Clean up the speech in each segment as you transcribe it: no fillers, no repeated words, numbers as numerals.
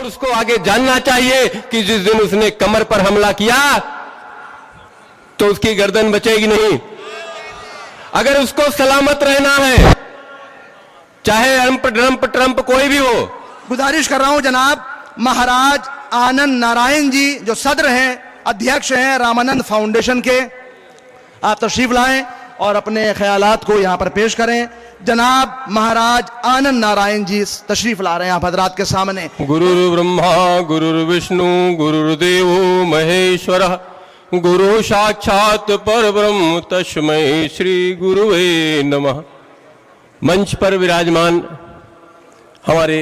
और उसको आगे जानना चाहिए कि जिस दिन उसने कमर पर हमला किया तो उसकी गर्दन बचेगी नहीं। अगर उसको सलामत रहना है, चाहे ट्रंप कोई भी हो। गुजारिश कर रहा हूं जनाब महाराज आनंद नारायण जी जो सदर हैं, अध्यक्ष हैं रामानंद फाउंडेशन के, आप तशरीफ लाएं और अपने ख्यालात को यहां पर पेश करें। जनाब महाराज आनंद नारायण जी तशरीफ ला रहे हैं आप हजरात के सामने। गुरुर् ब्रह्मा गुरुर्विष्णु गुरुर्देव महेश्वर गुरु साक्षात परब्रह्म तस्मै श्री गुरुवे नमः। मंच पर विराजमान हमारे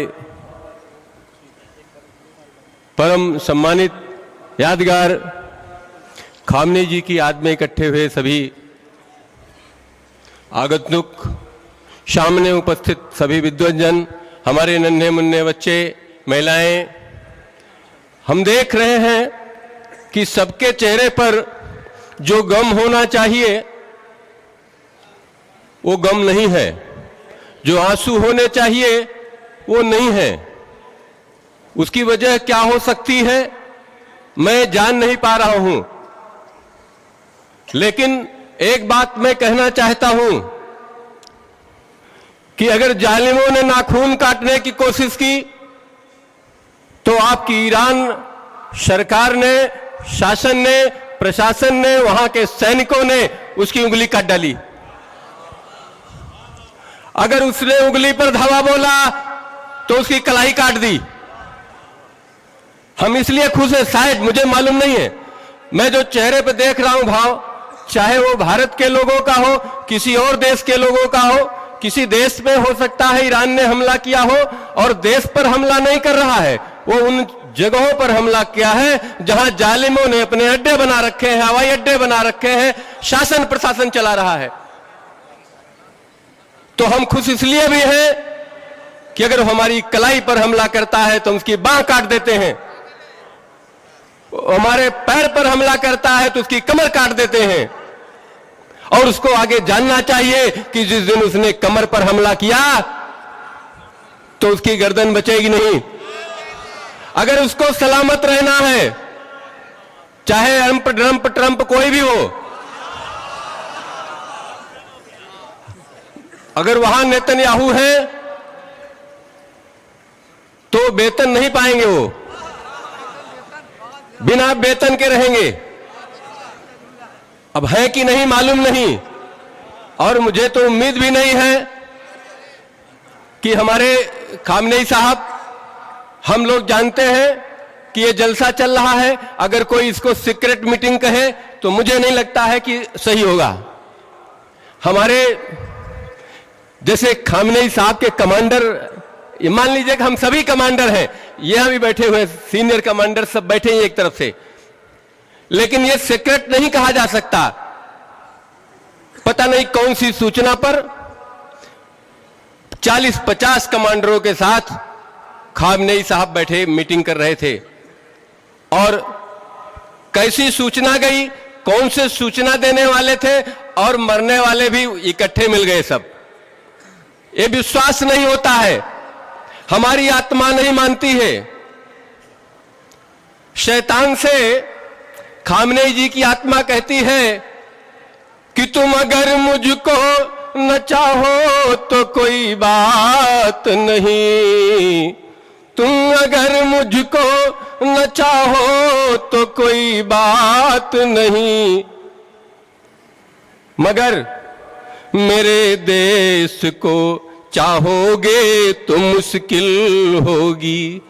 परम सम्मानित यादगार खामने जी की याद में इकट्ठे हुए सभी आगंतुक, सामने उपस्थित सभी विद्वज्जन, हमारे नन्हे मुन्ने बच्चे, महिलाएं, हम देख रहे हैं कि सबके चेहरे पर जो गम होना चाहिए वो गम नहीं है, जो आंसू होने चाहिए वो नहीं है। उसकी वजह क्या हो सकती है मैं जान नहीं पा रहा हूं, लेकिन एक बात मैं कहना चाहता हूं कि अगर जालिमों ने नाखून काटने की कोशिश की तो आपकी ईरान सरकार ने, शासन ने, प्रशासन ने, वहां के सैनिकों ने उसकी उंगली काट डाली। अगर उसने उंगली पर धावा बोला तो उसकी कलाई काट दी। हम इसलिए खुश हैं, शायद, मुझे मालूम नहीं है, मैं जो चेहरे पर देख रहा हूं भाव, चाहे वो भारत के लोगों का हो, किसी और देश के लोगों का हो, किसी देश में हो सकता है ईरान ने हमला किया हो और देश पर हमला नहीं कर रहा है, वो उन जगहों पर हमला किया है जहां जालिमों ने अपने अड्डे बना रखे हैं, हवाई अड्डे बना रखे हैं, शासन प्रशासन चला रहा है। तो हम खुश इसलिए भी हैं कि अगर हमारी कलाई पर हमला करता है तो उसकी बांह काट देते हैं, हमारे पैर पर हमला करता है तो उसकी कमर काट देते हैं। और उसको आगे जानना चाहिए कि जिस दिन उसने कमर पर हमला किया तो उसकी गर्दन बचेगी नहीं। अगर उसको सलामत रहना है, चाहे ट्रंप कोई भी हो, अगर वहां नेतन्याहू है तो वेतन नहीं पाएंगे, वो बिना वेतन के रहेंगे। अब है कि नहीं मालूम नहीं, और मुझे तो उम्मीद भी नहीं है कि हमारे खामनेई साहब, हम लोग जानते हैं कि ये जलसा चल रहा है, अगर कोई इसको सीक्रेट मीटिंग कहे तो मुझे नहीं लगता है कि सही होगा। हमारे जैसे खामनेई साहब के कमांडर, ये मान लीजिए कि हम सभी कमांडर हैं, ये अभी बैठे हुए सीनियर कमांडर सब बैठे हैं एक तरफ से, लेकिन ये सीक्रेट नहीं कहा जा सकता। पता नहीं कौन सी सूचना पर 40-50 कमांडरों के साथ खामनेई साहब बैठे मीटिंग कर रहे थे, और कैसी सूचना गई, कौन से सूचना देने वाले थे, और मरने वाले भी इकट्ठे मिल गए सब। ये विश्वास नहीं होता है, हमारी आत्मा नहीं मानती है। शैतान से खामनेई जी की आत्मा कहती है कि तुम अगर मुझको न चाहो तो कोई बात नहीं, तुम अगर मुझको न चाहो तो कोई बात नहीं, मगर मेरे देश को चाहोगे तो मुश्किल होगी,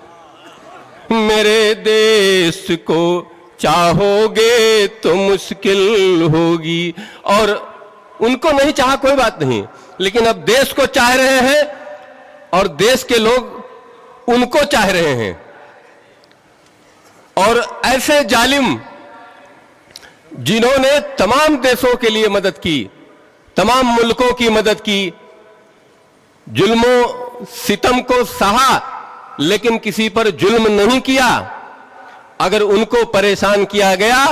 मेरे देश को चाहोगे तो मुश्किल होगी। और उनको नहीं चाहा कोई बात नहीं, लेकिन अब देश को चाह रहे हैं और देश के लोग उनको चाह रहे हैं। और ऐसे जालिम जिन्होंने तमाम देशों के लिए मदद की, तमाम मुल्कों की मदद की, जुल्मों सितम को सहा लेकिन किसी पर जुल्म नहीं किया, अगर उनको परेशान किया गया,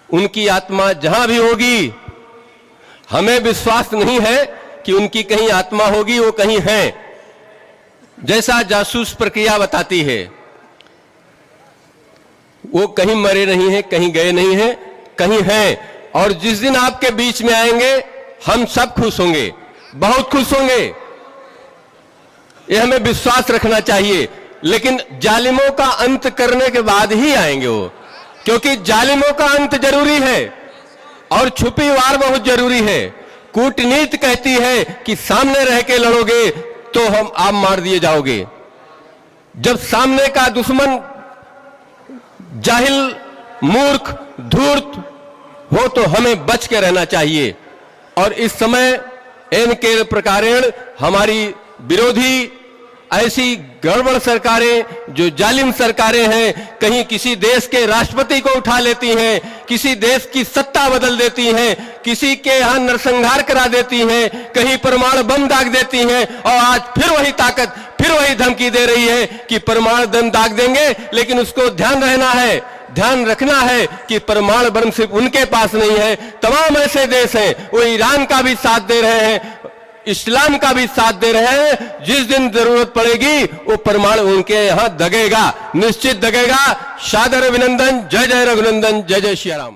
उनकी आत्मा जहां भी होगी, हमें विश्वास नहीं है कि उनकी कहीं आत्मा होगी, वो कहीं है, जैसा जासूस प्रक्रिया बताती है, वो कहीं मरे नहीं हैं, कहीं गए नहीं हैं, कहीं हैं। और जिस दिन आपके बीच में आएंगे हम सब खुश होंगे, बहुत खुश होंगे, ये हमें विश्वास रखना चाहिए। लेकिन जालिमों का अंत करने के बाद ही आएंगे वो, क्योंकि जालिमों का अंत जरूरी है और छुपी वार बहुत जरूरी है। कूटनीति कहती है कि सामने रह के लड़ोगे तो आप मार दिए जाओगे। जब सामने का दुश्मन जाहिल, मूर्ख, धूर्त हो तो हमें बच के रहना चाहिए। और इस समय इनके प्रकारेण हमारी विरोधी ऐसी गड़बड़ सरकारें, जो जालिम सरकारें हैं, कहीं किसी देश के राष्ट्रपति को उठा लेती हैं, किसी देश की सत्ता बदल देती हैं, किसी के यहां नरसंहार करा देती हैं, कहीं परमाणु बम दाग देती हैं, और आज फिर वही ताकत, फिर वही धमकी दे रही है कि परमाणु बम दाग देंगे। लेकिन उसको ध्यान रहना है, ध्यान रखना है कि परमाणु बम सिर्फ उनके पास नहीं है, तमाम ऐसे देश हैं, वो ईरान का भी साथ दे रहे हैं, इस्लाम का भी साथ दे रहे हैं। जिस दिन जरूरत पड़ेगी वो परमाणु उनके यहां दगेगा, निश्चित दगेगा। सादर अभिनंदन। जय जय रघुनंदन, जय जय श्री राम।